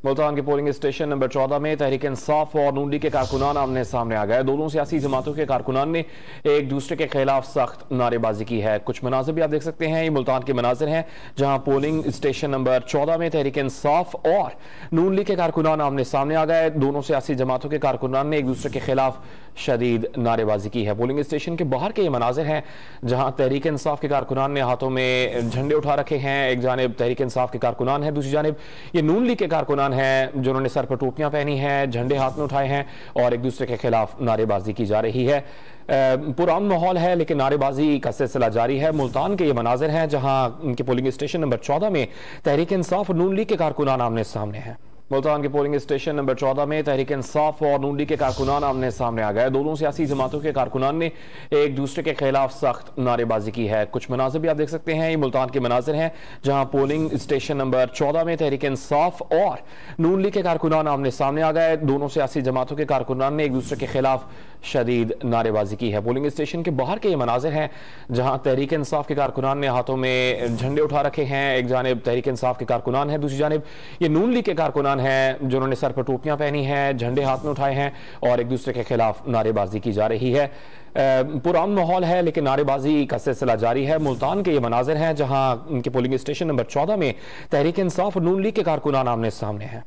ملتان کے polling station number 14 میں تحریک انصاف اور نون لیگ کے کارکنان آمنے سامنے آ گئے۔ دونوں سیاسی جماعتوں کے کارکنان نے ایک دوسرے کے خلاف سخت نعرے بازی کی ہے۔ کچھ مناظر بھی آپ دیکھ سکتے ہیں، یہ ملتان کے مناظر ہیں جہاں پولنگ اسٹیشن نمبر 14 میں تحریک انصاف اور نون لیگ کے کارکنان آمنے سامنے آ گئے۔ دونوں سیاسی جماعتوں کے کارکنان نے ایک دوسرے کے خلاف شدید نعرے بازی کی ہے۔ پولنگ اسٹیشن کے باہر کے یہ مناظر ہیں جہاں تحریک انصاف کے کارکنان نے ہاتھوں میں جھنڈے اٹھا رکھے ہیں۔ ایک جانب تحریک انصاف کے کارکنان ہیں، دوسری جانب یہ نون لیگ کے کارکنان ہیں جنہوں نے سر پر ٹوپیاں پہنی ہیں، جھنڈے ہاتھ میں اٹھائے ہیں اور ایک دوسرے کے خلاف نعرے بازی کی جا رہی ہے۔ پرامن ماحول ہے لیکن نعرے بازی کا سلسلہ جاری ہے۔ ملتان کے یہ مناظر ہیں جہاں ان کے پولنگ اسٹیشن نمبر 14 میں تحریک انصاف اور نون لیگ کے کارکنان آمنے سامنے ہیں۔ ملتان کے پولنگ اسٹیشن نمبر 14 میں تحریک انصاف اور نون لیگ کے کارکنان آمنے سامنے آ گئے۔ دونوں سیاسی جماعتوں کے کارکنان نے ایک دوسرے کے خلاف سخت نعرے بازی کی ہے۔ کچھ مناظر بھی آپ دیکھ سکتے ہیں، یہ ملتان کے مناظر ہیں جہاں پولنگ اسٹیشن نمبر 14 میں تحریک انصاف اور نون لیگ کے کارکنان آمنے سامنے آ گئے۔ دونوں سیاسی جماعتوں کے کارکنان نے ایک دوسرے کے خلاف شدید نعرے بازی کی ہے۔ پولنگ اسٹیشن کے باہر کے یہ مناظر ہیں جہاں تحریک انصاف کے کارکنان نے ہاتھوں میں جھنڈے اٹھا رکھے ہیں۔ ایک جانب تحریک انصاف کے کارکنان ہیں، دوسری جانب یہ نون لیگ کے کارکنان ہیں جنہوں نے سر پر ٹوپیاں پہنی ہیں، جھنڈے ہاتھ میں اٹھائے ہیں اور ایک دوسرے کے خلاف نعرے بازی کی جا رہی ہے۔ پرامن ماحول ہے لیکن نعرے بازی کا سلسلہ جاری ہے۔ ملتان کے یہ مناظر ہیں جہاں ان کے پولنگ اسٹیشن نمبر 14 میں تحریک انصاف اور نون لیگ کے کارکنان آمنے سامنے ہیں۔